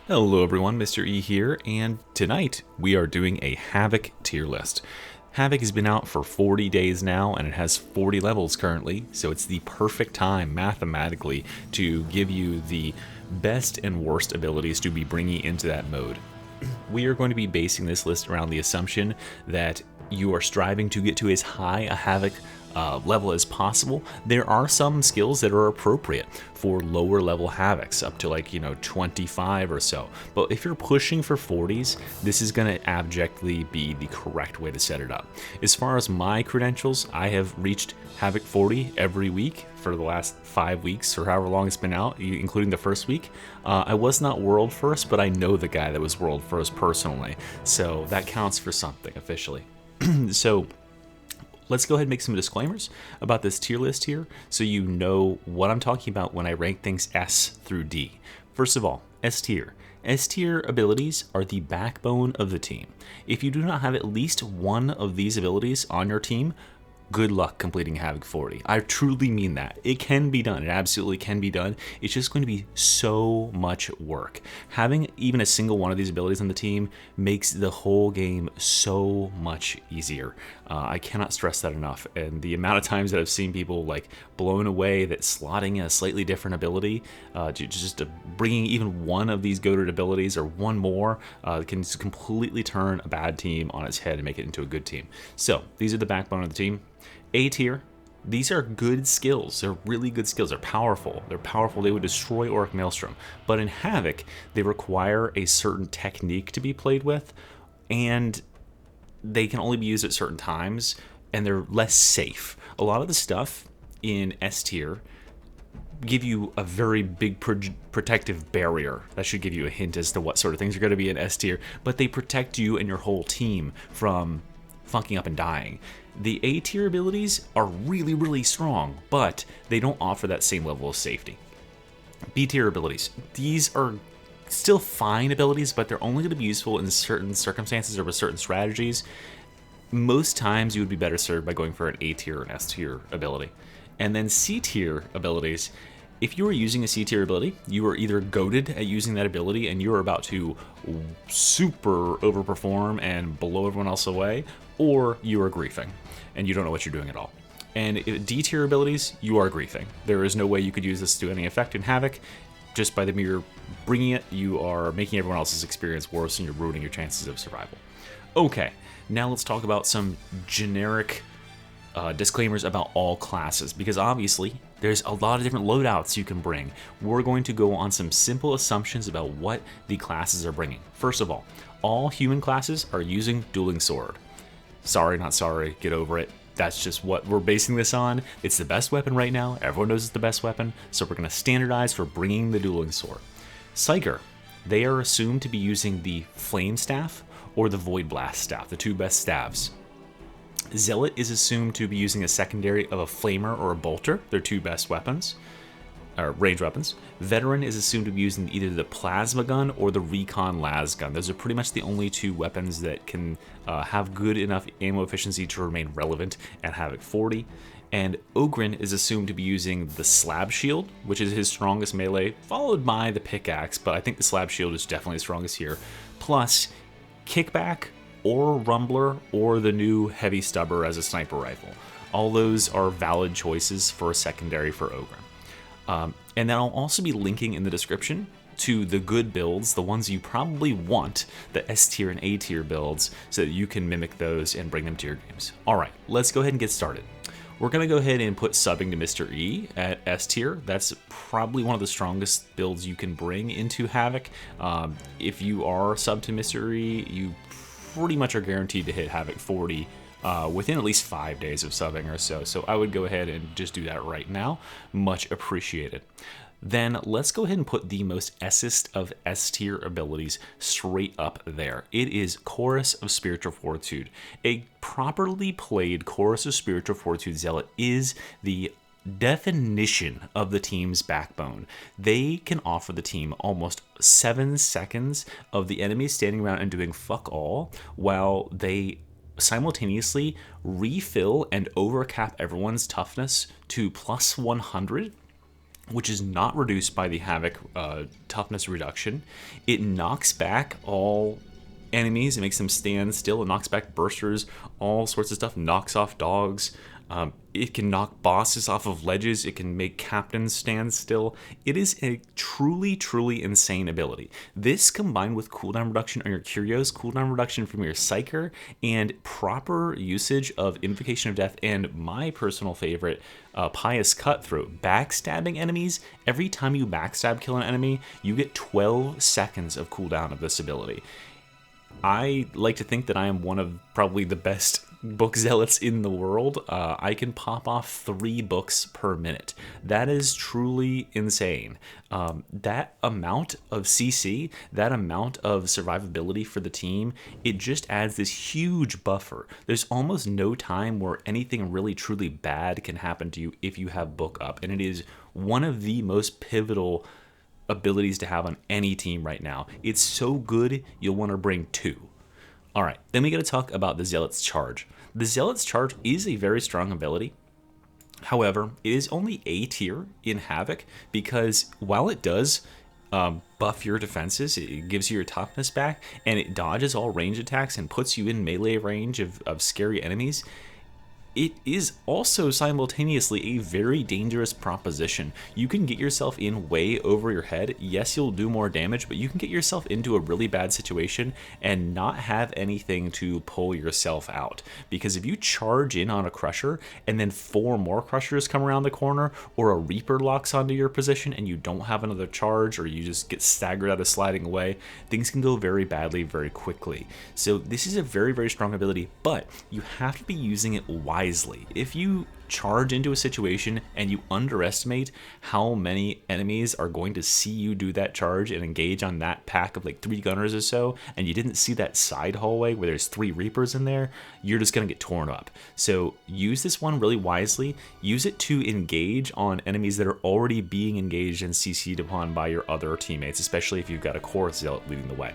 Hello everyone, Mr. E here, and tonight we are doing a Havoc tier list. Havoc has been out for 40 days now, and it has 40 levels currently, so it's the perfect time mathematically to give you the best and worst abilities to be bringing into that mode. We are going to be basing this list around the assumption that you are striving to get to as high a Havoc level as possible. There are some skills that are appropriate for lower level Havocs, up to 25 or so. But if you're pushing for 40s, this is going to abjectly be the correct way to set it up. As far as my credentials, I have reached Havoc 40 every week for the last 5 weeks or however long it's been out, including the first week. I was not world first, but I know the guy that was world first personally, so that counts for something officially. So let's go ahead and make some disclaimers about this tier list here so you know what I'm talking about when I rank things S through D. First of all, S tier. S tier abilities are the backbone of the team. If you do not have at least one of these abilities on your team, good luck completing Havoc 40. I truly mean that. It can be done. It absolutely can be done. It's just going to be so much work. Having even a single one of these abilities on the team makes the whole game so much easier. I cannot stress that enough. And the amount of times that I've seen people blown away that slotting a slightly different ability, just bringing even one of these goated abilities or one more can just completely turn a bad team on its head and make it into a good team. So these are the backbone of the team. A tier, these are good skills. They're really good skills. They're powerful. They would destroy Auric Maelstrom. But in Havoc, they require a certain technique to be played with, and they can only be used at certain times, and they're less safe. A lot of the stuff in S tier give you a very big protective barrier. That should give you a hint as to what sort of things are going to be in S tier, but they protect you and your whole team from funking up and dying. The A tier abilities are really, really strong, but they don't offer that same level of safety. B tier abilities. These are still fine abilities, but they're only going to be useful in certain circumstances or with certain strategies. Most times you would be better served by going for an A tier or an S tier ability. And then C tier abilities. If you are using a C tier ability, you are either goated at using that ability and you are about to super overperform and blow everyone else away, or you are griefing and you don't know what you're doing at all. And D tier abilities, you are griefing. There is no way you could use this to any effect in Havoc. Just by the mere bringing it, you are making everyone else's experience worse and you're ruining your chances of survival. Okay, now let's talk about some generic disclaimers about all classes, because obviously there's a lot of different loadouts you can bring. We're going to go on some simple assumptions about what the classes are bringing. First of all human classes are using dueling sword. Sorry, not sorry, get over it. That's just what we're basing this on. It's the best weapon right now. Everyone knows it's the best weapon, so we're going to standardize for bringing the dueling sword. Psyker, they are assumed to be using the flame staff or the void blast staff, the two best staves. Zealot is assumed to be using a secondary of a flamer or a bolter, their two best weapons, or range weapons. Veteran is assumed to be using either the plasma gun or the recon las gun. Those are pretty much the only two weapons that can have good enough ammo efficiency to remain relevant at Havoc 40. And Ogryn is assumed to be using the slab shield, which is his strongest melee, followed by the pickaxe, but I think the slab shield is definitely the strongest here. Plus, kickback or rumbler or the new heavy stubber as a sniper rifle. All those are valid choices for a secondary for Ogryn. And then I'll also be linking in the description to the good builds, the ones you probably want, the S tier and A tier builds, so that you can mimic those and bring them to your games. All right, let's go ahead and get started. We're going to go ahead and put subbing to Mr. E at S tier. That's probably one of the strongest builds you can bring into Havoc. If you are subbed to Mr. E, you pretty much are guaranteed to hit Havoc 40 within at least 5 days of subbing or so. So I would go ahead and just do that right now. Much appreciated. Then let's go ahead and put the most S'est of S tier abilities straight up there. It is Chorus of Spiritual Fortitude. A properly played Chorus of Spiritual Fortitude Zealot is the definition of the team's backbone. They can offer the team almost 7 seconds of the enemy standing around and doing fuck all while they simultaneously refill and overcap everyone's toughness to plus 100 which is not reduced by the Havoc toughness reduction. It knocks back all enemies. It makes them stand still. It knocks back bursters, all sorts of stuff. Knocks off dogs. It can knock bosses off of ledges. It can make captains stand still. It is a truly, truly insane ability. This combined with cooldown reduction on your Curios, cooldown reduction from your Psyker, and proper usage of Invocation of Death, and my personal favorite, Pious Cutthroat, backstabbing enemies. Every time you backstab kill an enemy, you get 12 seconds of cooldown of this ability. I like to think that I am one of probably the best book zealots in the world. I can pop off 3 books per minute. That is truly insane. That amount of CC, that amount of survivability for the team, it just adds this huge buffer. There's almost no time where anything really truly bad can happen to you if you have book up, and it is one of the most pivotal abilities to have on any team right now. It's so good, you'll want to bring 2. All right, then we got to talk about the Zealot's Charge. The Zealot's Charge is a very strong ability. However, it is only A tier in Havoc because while it does buff your defenses, it gives you your toughness back, and it dodges all range attacks and puts you in melee range of scary enemies, it is also simultaneously a very dangerous proposition. You can get yourself in way over your head. Yes, you'll do more damage, but you can get yourself into a really bad situation and not have anything to pull yourself out. Because if you charge in on a Crusher and then 4 more Crushers come around the corner, or a Reaper locks onto your position and you don't have another charge, or you just get staggered out of sliding away, things can go very badly very quickly. So this is a very, very strong ability, but you have to be using it wisely. If you charge into a situation and you underestimate how many enemies are going to see you do that charge and engage on that pack of like 3 gunners or so, and you didn't see that side hallway where there's 3 Reapers in there, you're just going to get torn up. So use this one really wisely. Use it to engage on enemies that are already being engaged and CC'd upon by your other teammates, especially if you've got a core Zealot leading the way.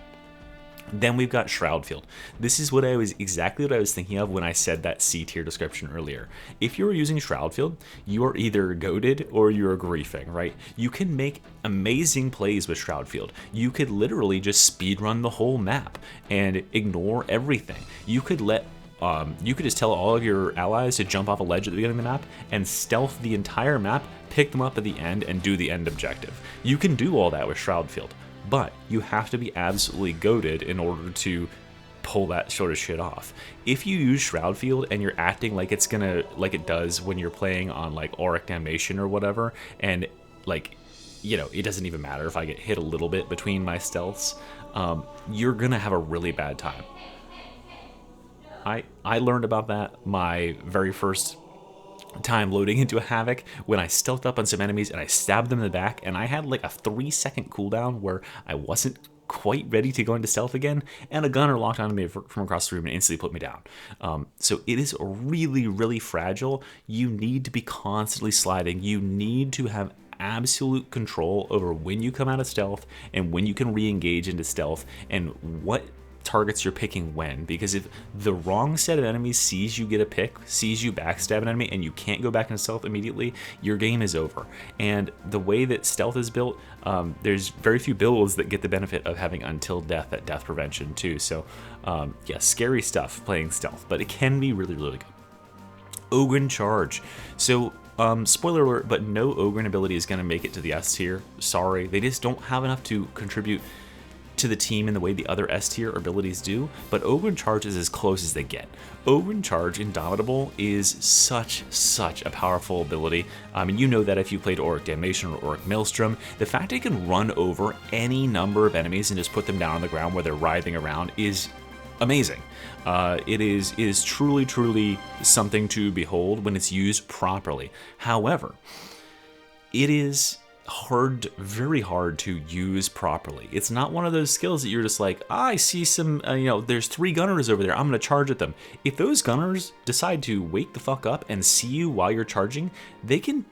Then we've got Shroudfield. This is exactly what I was thinking of when I said that C tier description earlier. If you're using Shroudfield, you are either goated or you're griefing, right? You can make amazing plays with Shroudfield. You could literally just speedrun the whole map and ignore everything. You could just tell all of your allies to jump off a ledge at the beginning of the map and stealth the entire map, pick them up at the end, and do the end objective. You can do all that with Shroudfield, but you have to be absolutely goated in order to pull that sort of shit off. If you use Shroudfield and you're acting like it does when you're playing on like Auric Damnation or whatever, and like, you know, it doesn't even matter if I get hit a little bit between my stealths, you're gonna have a really bad time. I learned about that my very first time loading into a Havoc when I stealthed up on some enemies and I stabbed them in the back, and I had like a 3-second cooldown where I wasn't quite ready to go into stealth again, and a gunner locked onto me from across the room and instantly put me down. So it is really, really fragile. You need to be constantly sliding. You need to have absolute control over when you come out of stealth and when you can re-engage into stealth and what targets you're picking when, because if the wrong set of enemies sees you get a pick, sees you backstab an enemy, and you can't go back into stealth immediately, your game is over. And the way that stealth is built, there's very few builds that get the benefit of having until death at death prevention too. So yeah, scary stuff playing stealth, but it can be really, really good. Ogryn Charge. So spoiler alert, but no Ogryn ability is going to make it to the S tier. Sorry, they just don't have enough to contribute to the team in the way the other S tier abilities do, but Ogryn Charge is as close as they get. Ogryn Charge Indomitable is such a powerful ability. And you know that if you played Auric Damnation or Auric Maelstrom, the fact it can run over any number of enemies and just put them down on the ground where they're writhing around is amazing. It is truly something to behold when it's used properly. However, it is very hard to use properly. It's not one of those skills that you're just like, I see some, there's 3 gunners over there, I'm gonna charge at them. If those gunners decide to wake the fuck up and see you while you're charging, they can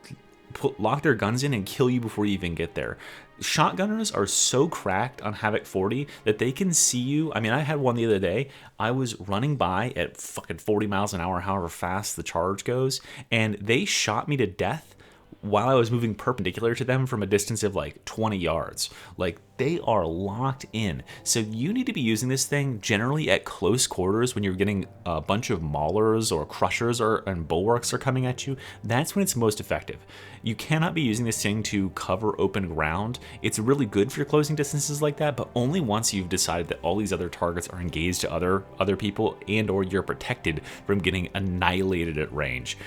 lock their guns in and kill you before you even get there. Shotgunners are so cracked on Havoc 40 that they can see you. I mean, I had one the other day. I was running by at fucking 40 miles an hour, however fast the charge goes, and they shot me to death while I was moving perpendicular to them from a distance of like 20 yards. Like, they are locked in. So you need to be using this thing generally at close quarters when you're getting a bunch of maulers or crushers and bulwarks are coming at you. That's when it's most effective. You cannot be using this thing to cover open ground. It's really good for your closing distances like that, but only once you've decided that all these other targets are engaged to other people, and or you're protected from getting annihilated at range.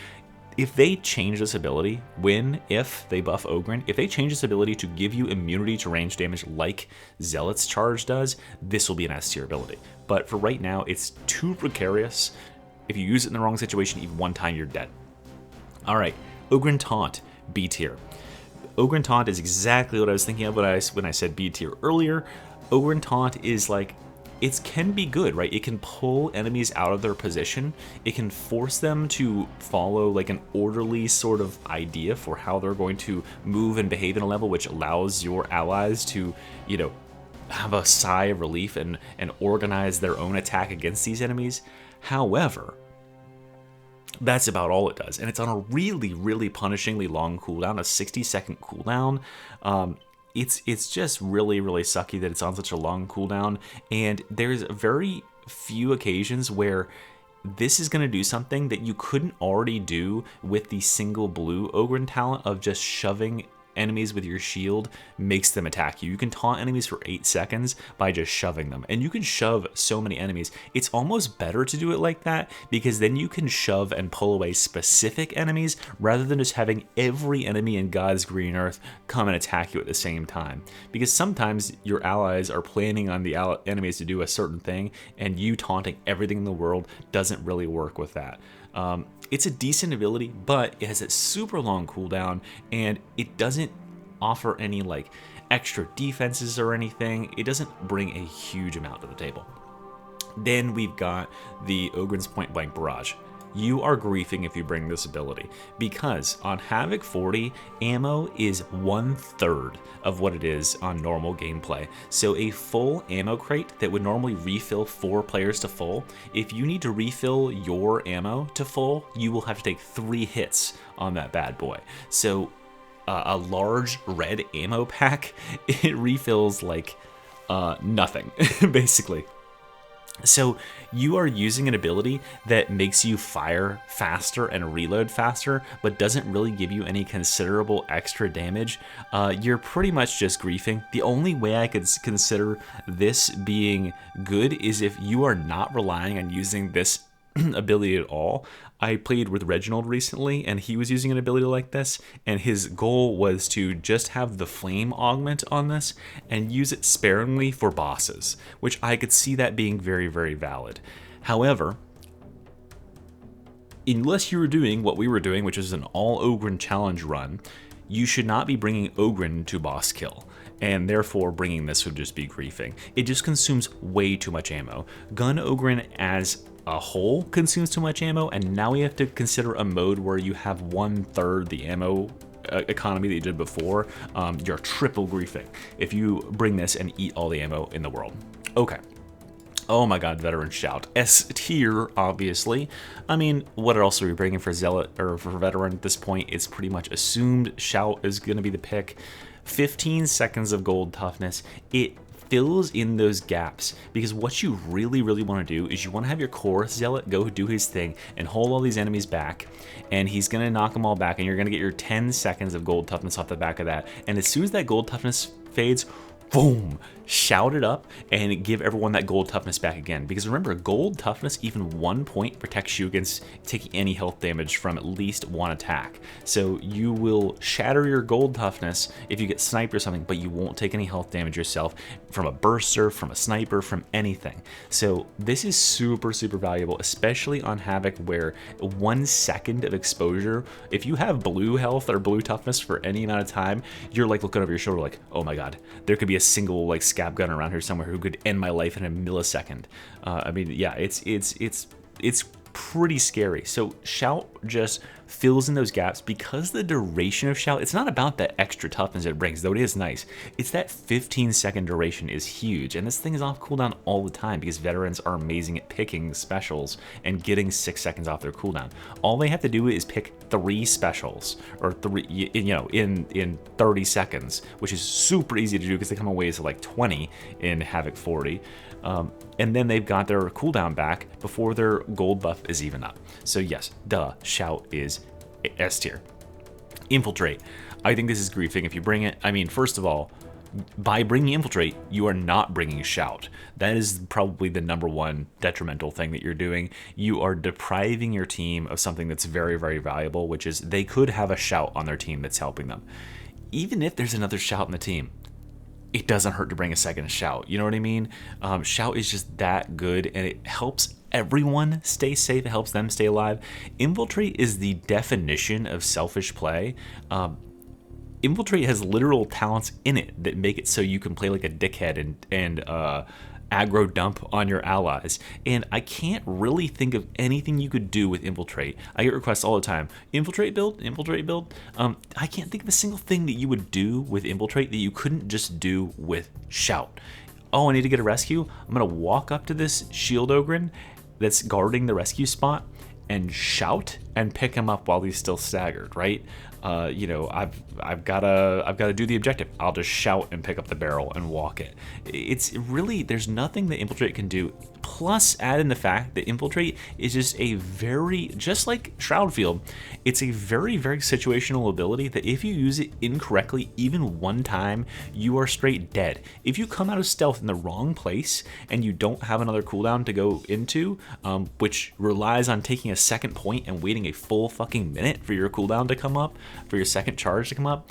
If they change this ability, if they buff Ogryn, if they change this ability to give you immunity to range damage like Zealot's charge does, this will be an S tier ability. But for right now, it's too precarious. If you use it in the wrong situation, even one time, you're dead. All right, Ogryn Taunt, B tier. Ogryn Taunt is exactly what I was thinking of when I said B tier earlier. Ogryn Taunt is like, it can be good, right? It can pull enemies out of their position. It can force them to follow like an orderly sort of idea for how they're going to move and behave in a level, which allows your allies to, you know, have a sigh of relief and organize their own attack against these enemies. However, that's about all it does. And it's on a really, really punishingly long cooldown, a 60-second cooldown. It's just really, really sucky that it's on such a long cooldown, and there's very few occasions where this is going to do something that you couldn't already do with the single blue Ogryn talent of just shoving enemies with your shield makes them attack you. You can taunt enemies for 8 seconds by just shoving them, and you can shove so many enemies. It's almost better to do it like that, because then you can shove and pull away specific enemies rather than just having every enemy in God's green earth come and attack you at the same time. Because sometimes your allies are planning on the enemies to do a certain thing, and you taunting everything in the world doesn't really work with that. It's a decent ability, but it has a super long cooldown, and it doesn't offer any like extra defenses or anything. It doesn't bring a huge amount to the table. Then we've got the Ogryn's Point Blank Barrage. You are griefing if you bring this ability, because on Havoc 40, ammo is 1/3 of what it is on normal gameplay. So a full ammo crate that would normally refill 4 players to full, if you need to refill your ammo to full, you will have to take 3 hits on that bad boy. So a large red ammo pack, it refills like nothing, basically. So you are using an ability that makes you fire faster and reload faster, but doesn't really give you any considerable extra damage. You're pretty much just griefing. The only way I could consider this being good is if you are not relying on using this ability at all. I played with Reginald recently, and he was using an ability like this, and his goal was to just have the flame augment on this and use it sparingly for bosses, which I could see that being very, very valid. However, unless you were doing what we were doing, which is an all Ogryn challenge run, you should not be bringing Ogryn to boss kill, and therefore bringing this would just be griefing. It just consumes way too much ammo. Gun Ogryn as a whole consumes too much ammo, and now we have to consider a mode where you have 1/3 the ammo economy that you did before. You're triple griefing if you bring this and eat all the ammo in the world. Okay. Oh my god, Veteran Shout. S tier, obviously. I mean, what else are we bringing for Zealot or for Veteran at this point? It's pretty much assumed Shout is going to be the pick. 15 seconds of gold toughness. It fills in those gaps, because what you really, really want to do is you want to have your core Zealot go do his thing and hold all these enemies back, and he's going to knock them all back, and you're going to get your 10 seconds of gold toughness off the back of that. And as soon as that gold toughness fades, boom, shout it up and give everyone that gold toughness back again. Because remember, gold toughness, even 1 point, protects you against taking any health damage from at least 1 attack. So you will shatter your gold toughness if you get sniped or something, but you won't take any health damage yourself from a burster, from a sniper, from anything. So this is super, super valuable, especially on Havoc, where 1 second of exposure, if you have blue health or blue toughness for any amount of time, you're like looking over your shoulder like, oh my god, there could be a single like scab gun around here somewhere who could end my life in a millisecond. I mean, yeah, it's pretty scary. So Shout just fills in those gaps because the duration of Shout, it's not about that extra toughness it brings, though it is nice. It's that 15-second duration is huge, and this thing is off cooldown all the time because veterans are amazing at picking specials and getting 6 seconds off their cooldown. All they have to do is pick 3 specials, or 3, in 30 seconds, which is super easy to do because they come away to like 20 in Havoc 40. And then they've got their cooldown back before their gold buff is even up. So yes, duh, Shout is S tier. Infiltrate. I think this is griefing if you bring it. I mean, first of all, by bringing Infiltrate, you are not bringing Shout. That is probably the #1 detrimental thing that you're doing. You are depriving your team of something that's very, very valuable, which is they could have a Shout on their team that's helping them. Even if there's another Shout in the team, it doesn't hurt to bring a second Shout. You know what I mean? Shout is just that good, and it helps everyone stay safe. It helps them stay alive. Infiltrate is the definition of selfish play. Infiltrate has literal talents in it that make it so you can play like a dickhead and aggro dump on your allies. And I can't really think of anything you could do with Infiltrate. I get requests all the time. Infiltrate build? Infiltrate build? I can't think of a single thing that you would do with Infiltrate that you couldn't just do with Shout. Oh, I need to get a rescue? I'm going to walk up to this shield Ogryn that's guarding the rescue spot and shout and pick him up while he's still staggered, right? I've got to do the objective. I'll just shout and pick up the barrel and walk it. It's really, there's nothing that Infiltrate can do. Plus, add in the fact that Infiltrate is just just like Shroudfield, it's a very, very situational ability that if you use it incorrectly, even one time, you are straight dead. If you come out of stealth in the wrong place and you don't have another cooldown to go into, which relies on taking a second point and waiting a full fucking minute for your cooldown to come up, for your second charge to come up,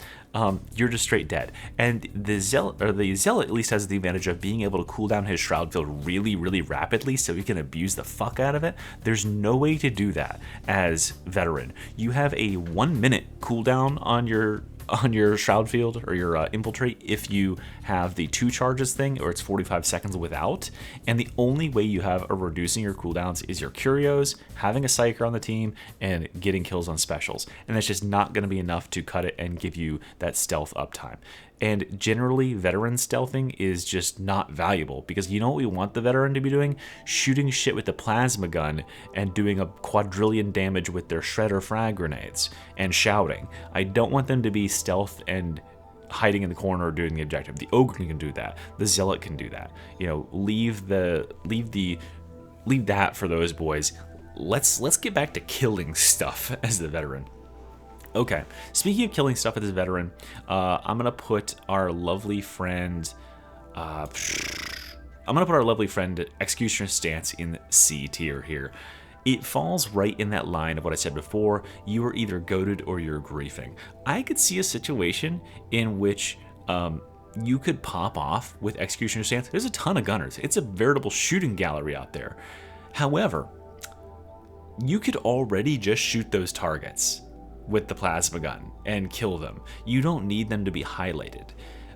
you're just straight dead. And the Zealot at least has the advantage of being able to cool down his Shroudfield really, really rapidly so he can abuse the fuck out of it. There's no way to do that as Veteran. You have a 1 minute cooldown on your Shroudfield or your Infiltrate if you have the 2 charges thing, or it's 45 seconds without. And the only way you have of reducing your cooldowns is your Curios, having a Psyker on the team, and getting kills on specials. And that's just not going to be enough to cut it and give you that stealth uptime. And generally, veteran stealthing is just not valuable because you know what we want the veteran to be doing? Shooting shit with the plasma gun and doing a quadrillion damage with their shredder frag grenades and shouting. I don't want them to be stealth and hiding in the corner or doing the objective. The Ogryn can do that. The Zealot can do that. You know, leave that for those boys. Let's get back to killing stuff as the veteran. Okay, speaking of killing stuff as a veteran, I'm gonna put our lovely friend, Executioner's Stance in C tier here. It falls right in that line of what I said before. You are either goated or you're griefing. I could see a situation in which you could pop off with Executioner's Stance. There's a ton of gunners. It's a veritable shooting gallery out there. However, you could already just shoot those targets with the plasma gun and kill them. You don't need them to be highlighted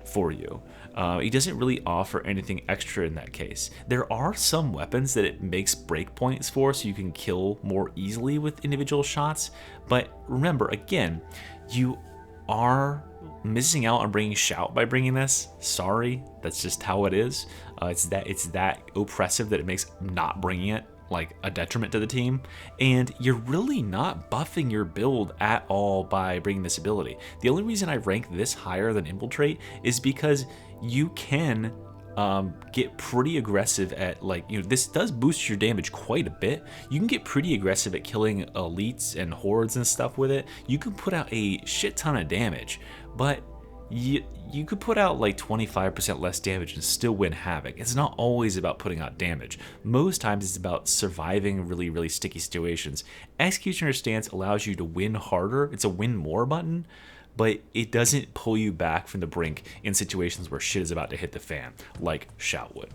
for you. It doesn't really offer anything extra in that case. There are some weapons that it makes breakpoints for, so you can kill more easily with individual shots. But remember, again, you are missing out on bringing Shout by bringing this. Sorry, that's just how it is. It's that oppressive that it makes not bringing it like a detriment to the team, and you're really not buffing your build at all by bringing this ability. The only reason I rank this higher than Infiltrate is because you can get pretty aggressive at, like, you know, this does boost your damage quite a bit. You can get pretty aggressive at killing elites and hordes and stuff with it. You can put out a shit ton of damage, but you could put out like 25% less damage and still win Havoc. It's not always about putting out damage. Most times it's about surviving really, really sticky situations. Executioner's Stance allows you to win harder. It's a win more button, but it doesn't pull you back from the brink in situations where shit is about to hit the fan, like Shout would.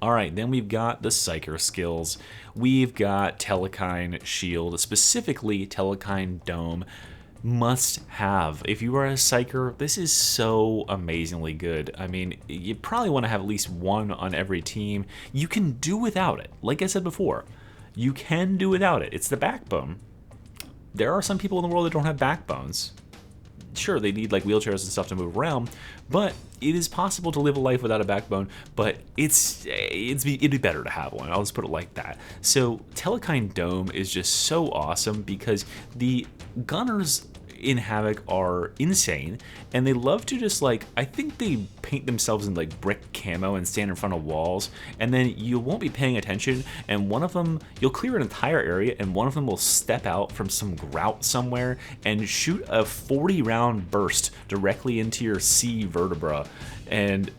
Alright, then we've got the Psyker skills. We've got Telekine Shield, specifically Telekine Dome. Must have. If you are a Psyker, this is so amazingly good. I mean, you probably want to have at least one on every team. You can do without it. Like I said before, you can do without it. It's the backbone. there are some people in the world that don't have backbones. Sure, they need like wheelchairs and stuff to move around, but it is possible to live a life without a backbone, but it'd be better to have one. I'll just put it like that. So Telekine Dome is just so awesome because the gunners in Havoc are insane, and they love to just like, I think they paint themselves in like brick camo and stand in front of walls, and then you won't be paying attention, and one of them, you'll clear an entire area, and one of them will step out from some grout somewhere and shoot a 40-round burst directly into your C vertebra and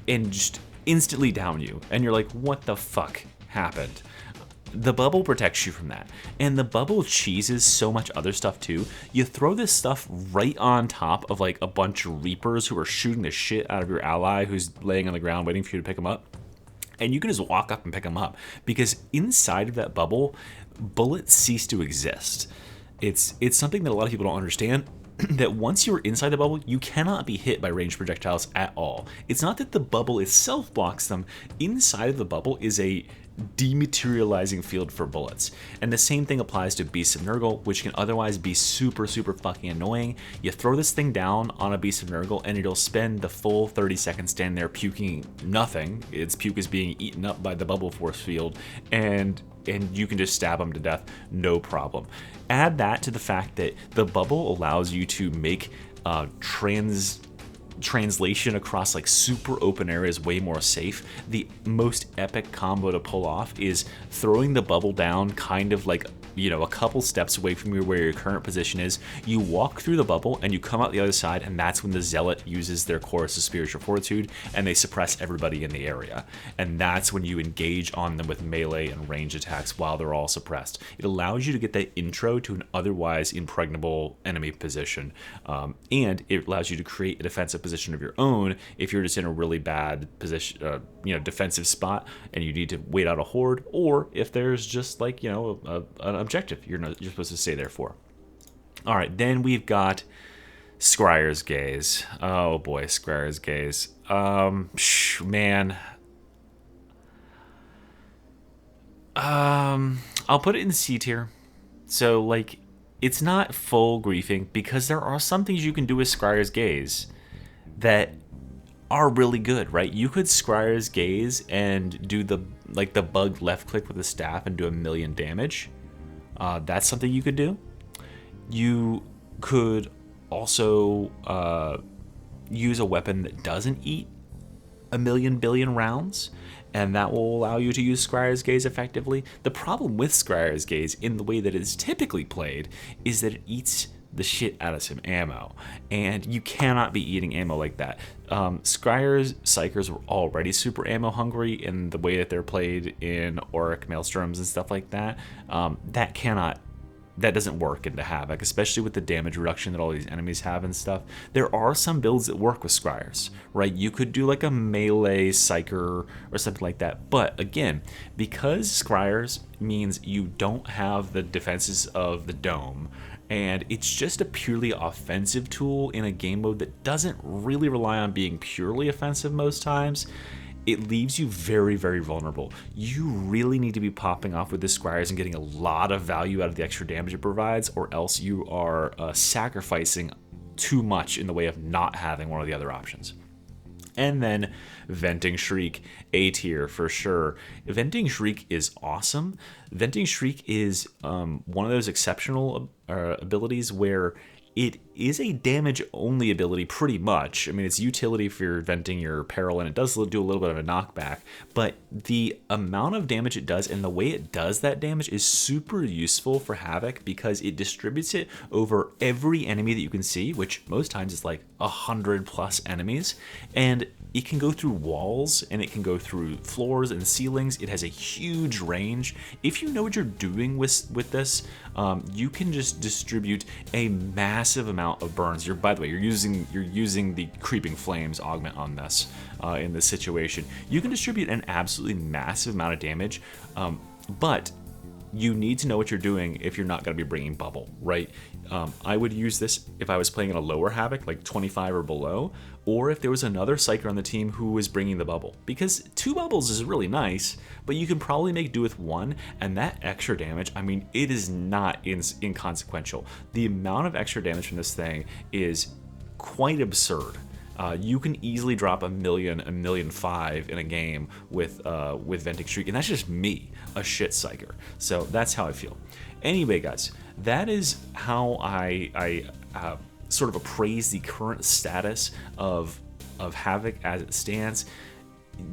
just instantly down you, and you're like, what the fuck happened? The bubble protects you from that, and the bubble cheeses so much other stuff too. You throw this stuff right on top of like a bunch of Reapers who are shooting the shit out of your ally who's laying on the ground waiting for you to pick them up, and you can just walk up and pick them up because inside of that bubble, bullets cease to exist. It's something that a lot of people don't understand. That once you're inside the bubble, you cannot be hit by ranged projectiles at all. It's not that the bubble itself blocks them. Inside of the bubble is a dematerializing field for bullets. And the same thing applies to Beast of Nurgle, which can otherwise be super fucking annoying. You throw this thing down on a Beast of Nurgle and it'll spend the full 30 seconds standing there puking nothing. Its puke is being eaten up by the bubble force field, and you can just stab them to death, no problem. Add that to the fact that the bubble allows you to make translation across like super open areas way more safe. The most epic combo to pull off is throwing the bubble down kind of like, you know, a couple steps away from where your current position is. You walk through the bubble and you come out the other side, and that's when the Zealot uses their Chorus of Spiritual Fortitude and they suppress everybody in the area. And that's when you engage on them with melee and range attacks while they're all suppressed. It allows you to get that intro to an otherwise impregnable enemy position, and it allows you to create a defensive position of your own if you're just in a really bad position, defensive spot, and you need to wait out a horde, or if there's just like, you know, an objective you're supposed to stay there for. All right, then we've got Scryer's Gaze. Oh boy, Scryer's Gaze. Man. I'll put it in C tier. So like, it's not full griefing because there are some things you can do with Scryer's Gaze that are really good, right? You could Scryer's Gaze and do the bug left click with the staff and do 1,000,000 damage. That's something you could do. You could also use a weapon that doesn't eat 1,000,000 billion rounds, and that will allow you to use Scryer's Gaze effectively. The problem with Scryer's Gaze in the way that it's typically played is that it eats the shit out of some ammo, and you cannot be eating ammo like that. Scryer's Psykers were already super ammo hungry in the way that they're played in Auric Maelstroms and stuff like that. That doesn't work into Havoc, especially with the damage reduction that all these enemies have and stuff. There are some builds that work with Scryers, right? You could do like a melee Psyker or something like that. But again, because Scryers means you don't have the defenses of the dome, and it's just a purely offensive tool in a game mode that doesn't really rely on being purely offensive most times, it leaves you very vulnerable. You really need to be popping off with the Scryers and getting a lot of value out of the extra damage it provides, or else you are sacrificing too much in the way of not having one of the other options. And then Venting Shriek, A tier for sure. Venting Shriek is awesome. Venting Shriek is one of those exceptional abilities where it is a damage-only ability pretty much. I mean, it's utility for venting your peril, and it does do a little bit of a knockback, but the amount of damage it does and the way it does that damage is super useful for Havoc because it distributes it over every enemy that you can see, which most times is like 100+ enemies, and it can go through walls, and it can go through floors and ceilings. It has a huge range. If you know what you're doing with this, you can just distribute a massive amount of burns. By the way, you're using the Creeping Flames augment on this in this situation. You can distribute an absolutely massive amount of damage, but you need to know what you're doing if you're not going to be bringing bubble, right? I would use this if I was playing in a lower Havoc, like 25 or below, or if there was another Psyker on the team who was bringing the bubble. Because 2 bubbles is really nice, but you can probably make do with 1, and that extra damage, I mean, it is not inconsequential. The amount of extra damage from this thing is quite absurd. You can easily drop a million, 1.5 million in a game with Venting Streak, and that's just me, a shit Psyker. So that's how I feel. Anyway, guys, that is how I sort of appraise the current status of Havoc as it stands.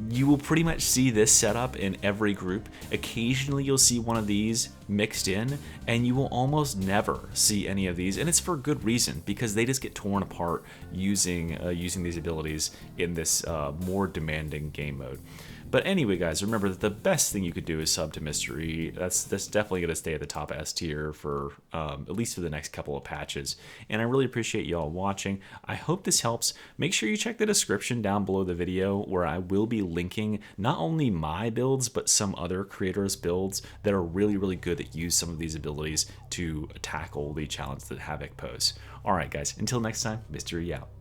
You will pretty much see this setup in every group. Occasionally you'll see one of these mixed in, and you will almost never see any of these, and it's for good reason, because they just get torn apart using these abilities in this more demanding game mode. But anyway, guys, remember that the best thing you could do is sub to Mystery. That's definitely going to stay at the top S tier for at least for the next couple of patches. And I really appreciate y'all watching. I hope this helps. Make sure you check the description down below the video, where I will be linking not only my builds, but some other creators' builds that are really, really good that use some of these abilities to tackle the challenge that Havoc poses. All right, guys, until next time, Mystery out.